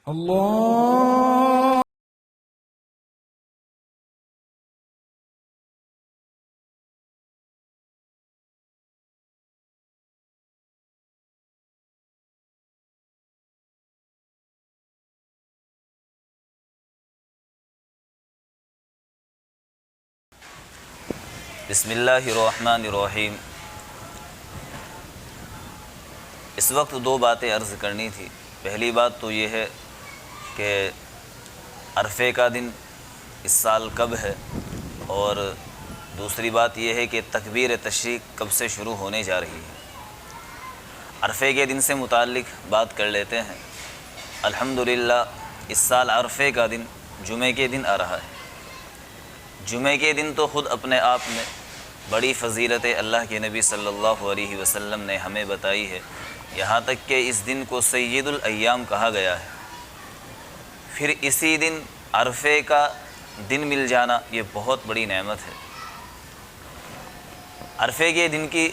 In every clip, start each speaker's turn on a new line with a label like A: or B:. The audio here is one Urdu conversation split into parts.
A: اللہ
B: بسم اللہ الرحمن الرحیم۔ اس وقت دو باتیں عرض کرنی تھی۔ پہلی بات تو یہ ہے کہ عرفے کا دن اس سال کب ہے، اور دوسری بات یہ ہے کہ تکبیر تشریق کب سے شروع ہونے جا رہی ہے۔ عرفے کے دن سے متعلق بات کر لیتے ہیں۔ الحمدللہ اس سال عرفے کا دن جمعے کے دن آ رہا ہے۔ جمعے کے دن تو خود اپنے آپ میں بڑی فضیلت اللہ کے نبی صلی اللہ علیہ وسلم نے ہمیں بتائی ہے، یہاں تک کہ اس دن کو سید الایام کہا گیا ہے۔ پھر اسی دن عرفے کا دن مل جانا یہ بہت بڑی نعمت ہے۔ عرفے کے دن کی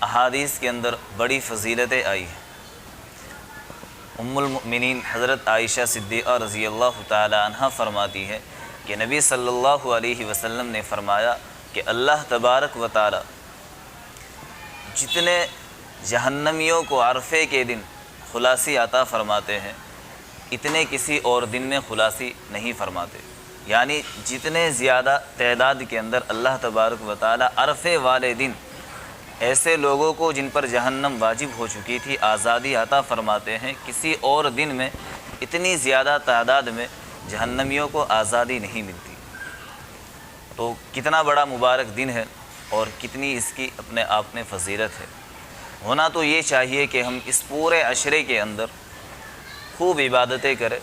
B: احادیث کے اندر بڑی فضیلتیں آئی ہیں۔ ام المؤمنین حضرت عائشہ صدیقہ رضی اللہ تعالی عنہ فرماتی ہے کہ نبی صلی اللہ علیہ وسلم نے فرمایا کہ اللہ تبارک و تعالی جتنے جہنمیوں کو عرفے کے دن خلاصی عطا فرماتے ہیں، اتنے کسی اور دن میں خلاصی نہیں فرماتے۔ یعنی جتنے زیادہ تعداد کے اندر اللہ تبارک و تعالی عرفے والے دن ایسے لوگوں کو جن پر جہنم واجب ہو چکی تھی آزادی عطا فرماتے ہیں، کسی اور دن میں اتنی زیادہ تعداد میں جہنمیوں کو آزادی نہیں ملتی۔ تو کتنا بڑا مبارک دن ہے اور کتنی اس کی اپنے آپ میں فضیلت ہے۔ ہونا تو یہ چاہیے کہ ہم اس پورے عشرے کے اندر خوب عبادتیں کریں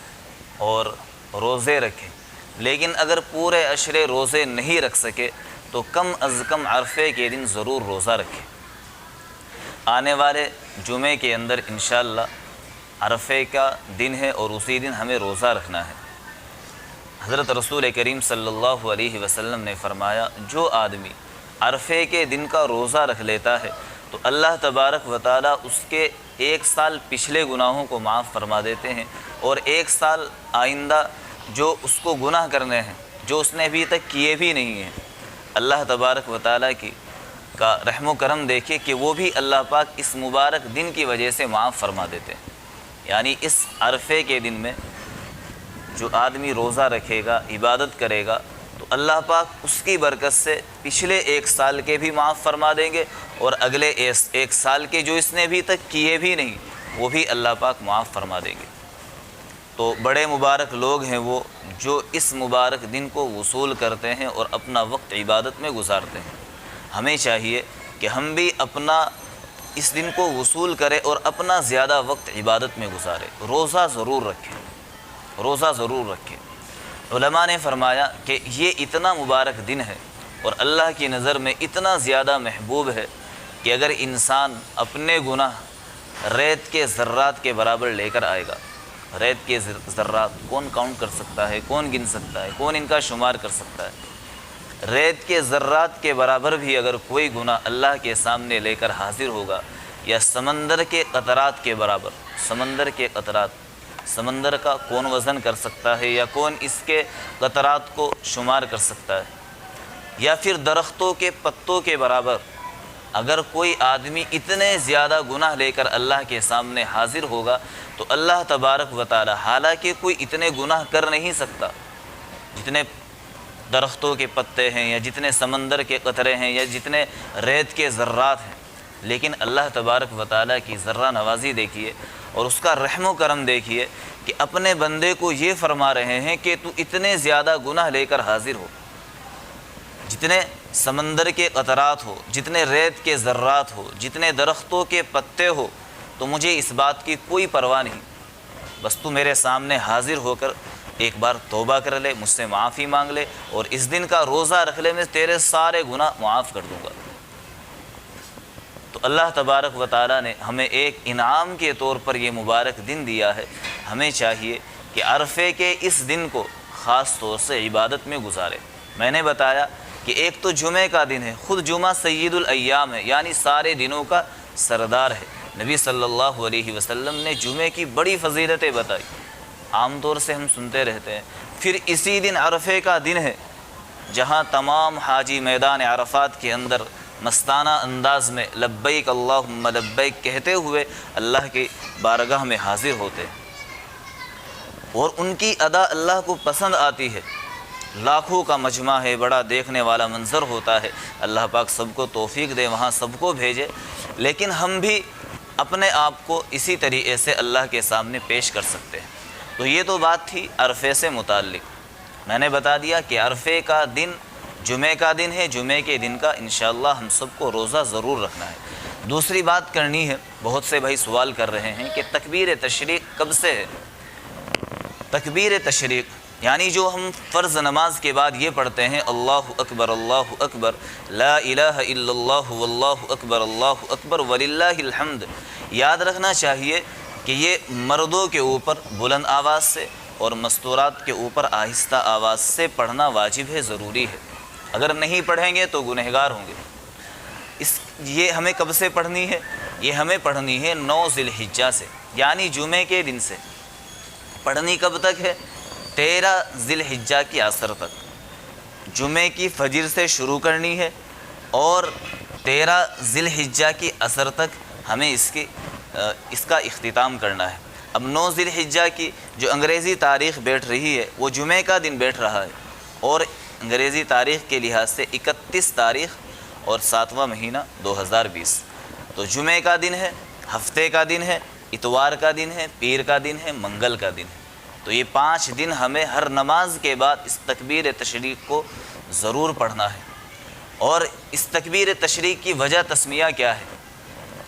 B: اور روزے رکھیں، لیکن اگر پورے عشرے روزے نہیں رکھ سکے تو کم از کم عرفے کے دن ضرور روزہ رکھیں۔ آنے والے جمعے کے اندر انشاءاللہ عرفے کا دن ہے اور اسی دن ہمیں روزہ رکھنا ہے۔ حضرت رسول کریم صلی اللہ علیہ وسلم نے فرمایا، جو آدمی عرفے کے دن کا روزہ رکھ لیتا ہے تو اللہ تبارک و تعالیٰ اس کے ایک سال پچھلے گناہوں کو معاف فرما دیتے ہیں، اور ایک سال آئندہ جو اس کو گناہ کرنے ہیں جو اس نے ابھی تک کیے بھی نہیں ہیں، اللہ تبارک و تعالیٰ کا رحم و کرم دیکھیے کہ وہ بھی اللہ پاک اس مبارک دن کی وجہ سے معاف فرما دیتے ہیں۔ یعنی اس عرفے کے دن میں جو آدمی روزہ رکھے گا، عبادت کرے گا، تو اللہ پاک اس کی برکت سے پچھلے ایک سال کے بھی معاف فرما دیں گے، اور اگلے ایک سال کے جو اس نے ابھی تک کیے بھی نہیں وہ بھی اللہ پاک معاف فرما دیں گے۔ تو بڑے مبارک لوگ ہیں وہ جو اس مبارک دن کو وصول کرتے ہیں اور اپنا وقت عبادت میں گزارتے ہیں۔ ہمیں چاہیے کہ ہم بھی اپنا اس دن کو وصول کریں اور اپنا زیادہ وقت عبادت میں گزاریں۔ روزہ ضرور رکھیں، روزہ ضرور رکھیں۔ علماء نے فرمایا کہ یہ اتنا مبارک دن ہے اور اللہ کی نظر میں اتنا زیادہ محبوب ہے کہ اگر انسان اپنے گناہ ریت کے ذرات کے برابر لے کر آئے گا، ریت کے ذرات کون کاؤنٹ کر سکتا ہے، کون گن سکتا ہے، کون ان کا شمار کر سکتا ہے؟ ریت کے ذرات کے برابر بھی اگر کوئی گناہ اللہ کے سامنے لے کر حاضر ہوگا، یا سمندر کے قطرات کے برابر، سمندر کے قطرات، سمندر کا کون وزن کر سکتا ہے، یا کون اس کے قطرات کو شمار کر سکتا ہے؟ یا پھر درختوں کے پتوں کے برابر اگر کوئی آدمی اتنے زیادہ گناہ لے کر اللہ کے سامنے حاضر ہوگا تو اللہ تبارک و تعالی، حالانکہ کوئی اتنے گناہ کر نہیں سکتا جتنے درختوں کے پتے ہیں، یا جتنے سمندر کے قطرے ہیں، یا جتنے ریت کے ذرات ہیں، لیکن اللہ تبارک و تعالیٰ کی ذرہ نوازی دیکھیے اور اس کا رحم و کرم دیکھیے کہ اپنے بندے کو یہ فرما رہے ہیں کہ تو اتنے زیادہ گناہ لے کر حاضر ہو، جتنے سمندر کے قطرات ہو، جتنے ریت کے ذرات ہو، جتنے درختوں کے پتے ہو، تو مجھے اس بات کی کوئی پرواہ نہیں، بس تو میرے سامنے حاضر ہو کر ایک بار توبہ کر لے، مجھ سے معافی مانگ لے، اور اس دن کا روزہ رکھ لے، میں تیرے سارے گناہ معاف کر دوں گا۔ تو اللہ تبارک و تعالیٰ نے ہمیں ایک انعام کے طور پر یہ مبارک دن دیا ہے۔ ہمیں چاہیے کہ عرفے کے اس دن کو خاص طور سے عبادت میں گزارے۔ میں نے بتایا کہ ایک تو جمعے کا دن ہے، خود جمعہ سید الایام ہے، یعنی سارے دنوں کا سردار ہے۔ نبی صلی اللہ علیہ وسلم نے جمعے کی بڑی فضیلتیں بتائی، عام طور سے ہم سنتے رہتے ہیں۔ پھر اسی دن عرفے کا دن ہے جہاں تمام حاجی میدان عرفات کے اندر مستانہ انداز میں لبیک اللہم لبیک کہتے ہوئے اللہ کی بارگاہ میں حاضر ہوتے ہیں، اور ان کی ادا اللہ کو پسند آتی ہے۔ لاکھوں کا مجمع ہے، بڑا دیکھنے والا منظر ہوتا ہے۔ اللہ پاک سب کو توفیق دے، وہاں سب کو بھیجے، لیکن ہم بھی اپنے آپ کو اسی طریقے سے اللہ کے سامنے پیش کر سکتے ہیں۔ تو یہ تو بات تھی عرفے سے متعلق۔ میں نے بتا دیا کہ عرفے کا دن جمعے کا دن ہے، جمعے کے دن کا انشاءاللہ ہم سب کو روزہ ضرور رکھنا ہے۔ دوسری بات کرنی ہے، بہت سے بھائی سوال کر رہے ہیں کہ تکبیر تشریق کب سے ہے؟ تکبیر تشریق یعنی جو ہم فرض نماز کے بعد یہ پڑھتے ہیں اللہ اکبر لا الہ الا اللہ واللہ اکبر وللہ الحمد، یاد رکھنا چاہیے کہ یہ مردوں کے اوپر بلند آواز سے اور مستورات کے اوپر آہستہ آواز سے پڑھنا واجب ہے، ضروری ہے۔ اگر نہیں پڑھیں گے تو گنہگار ہوں گے۔ یہ ہمیں کب سے پڑھنی ہے؟ یہ ہمیں پڑھنی ہے 9 ذی الحجہ سے، یعنی جمعے کے دن سے۔ پڑھنی کب تک ہے؟ 13 ذی الحجہ کی عصر تک، جمعے کی فجر سے شروع کرنی ہے اور 13 ذی الحجہ کی عصر تک ہمیں اس کا اختتام کرنا ہے۔ اب 9 ذی الحجہ کی جو انگریزی تاریخ بیٹھ رہی ہے وہ جمعے کا دن بیٹھ رہا ہے، اور انگریزی تاریخ کے لحاظ سے 31 تاریخ اور 7واں مہینہ 2020۔ تو جمعے کا دن ہے، ہفتے کا دن ہے، اتوار کا دن ہے، پیر کا دن ہے، منگل کا دن ہے۔ تو یہ 5 دن ہمیں ہر نماز کے بعد اس تکبیر تشریق کو ضرور پڑھنا ہے۔ اور اس تکبیر تشریق کی وجہ تسمیہ کیا ہے؟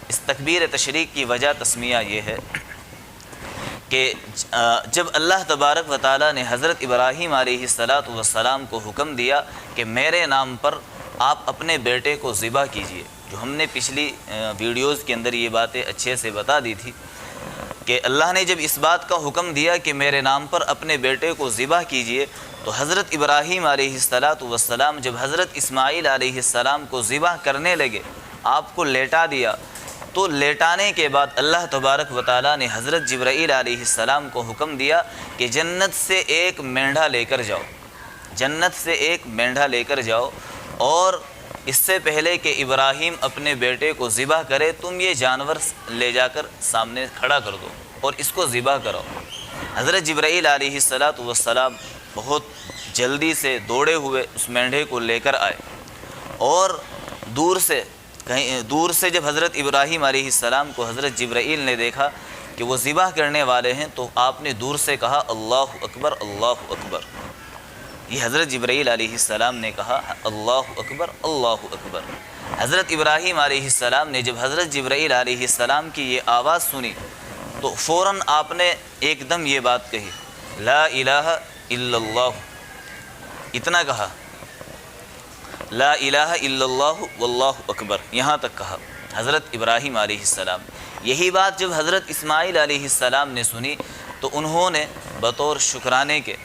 B: اس تکبیر تشریق کی وجہ تسمیہ یہ ہے کہ جب اللہ تبارک و تعالیٰ نے حضرت ابراہیم علیہ السلام کو حکم دیا کہ میرے نام پر آپ اپنے بیٹے کو ذبح کیجئے، جو ہم نے پچھلی ویڈیوز کے اندر یہ باتیں اچھے سے بتا دی تھی کہ اللہ نے جب اس بات کا حکم دیا کہ میرے نام پر اپنے بیٹے کو ذبح کیجئے، تو حضرت ابراہیم علیہ السلام جب حضرت اسماعیل علیہ السلام کو ذبح کرنے لگے، آپ کو لیٹا دیا، تو لیٹانے کے بعد اللہ تبارک و تعالیٰ نے حضرت جبرائیل علیہ السلام کو حکم دیا کہ جنت سے ایک مینڈھا لے کر جاؤ، جنت سے ایک مینڈھا لے کر جاؤ، اور اس سے پہلے کہ ابراہیم اپنے بیٹے کو ذبح کرے تم یہ جانور لے جا کر سامنے کھڑا کر دو اور اس کو ذبح کرو۔ حضرت جبرائیل علیہ السلام بہت جلدی سے دوڑے ہوئے اس مینڈھے کو لے کر آئے، اور دور سے جب حضرت ابراہیم علیہ السلام کو حضرت جبرائیل نے دیکھا کہ وہ ذبح کرنے والے ہیں، تو آپ نے دور سے کہا اللہ اکبر اللہ اکبر۔ یہ حضرت جبرائیل علیہ السلام نے کہا اللہ اکبر اللہ اکبر۔ حضرت ابراہیم علیہ السلام نے جب حضرت جبرائیل علیہ السلام کی یہ آواز سنی تو فوراً آپ نے ایک دم یہ بات کہی لا الہ الا اللہ، اتنا کہا لا الہ الا اللہ واللہ اکبر، یہاں تک کہا حضرت ابراہیم علیہ السلام۔ یہی بات جب حضرت اسماعیل علیہ السلام نے سنی تو انہوں نے بطور شکرانے کے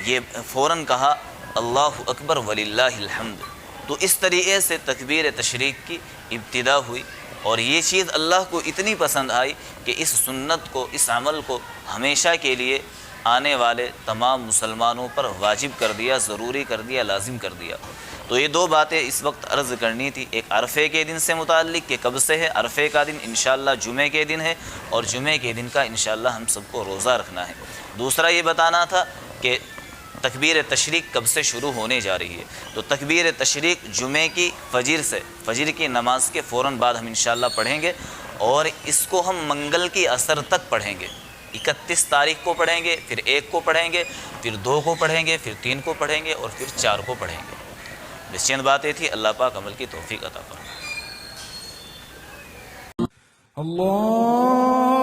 B: یہ فوراً کہا اللہ اکبر وللہ الحمد۔ تو اس طریقے سے تکبیر تشریق کی ابتدا ہوئی، اور یہ چیز اللہ کو اتنی پسند آئی کہ اس سنت کو، اس عمل کو ہمیشہ کے لیے آنے والے تمام مسلمانوں پر واجب کر دیا، ضروری کر دیا، لازم کر دیا۔ تو یہ 2 باتیں اس وقت عرض کرنی تھی، ایک عرفے کے دن سے متعلق کہ کب سے ہے، عرفے کا دن انشاءاللہ جمعے کے دن ہے، اور جمعے کے دن کا انشاءاللہ ہم سب کو روزہ رکھنا ہے۔ دوسرا یہ بتانا تھا کہ تکبیر تشریق کب سے شروع ہونے جا رہی ہے۔ تو تکبیر تشریق جمعے کی فجر کی نماز کے فوراً بعد ہم انشاءاللہ پڑھیں گے، اور اس کو ہم منگل کی عصر تک پڑھیں گے۔ 31 تاریخ کو پڑھیں گے، پھر 1 کو پڑھیں گے، پھر 2 کو پڑھیں گے، پھر 3 کو پڑھیں گے، اور پھر 4 کو پڑھیں گے۔ بس چند باتیں تھی، اللہ پاک عمل کی توفیق عطا فرمائے۔
A: اللہ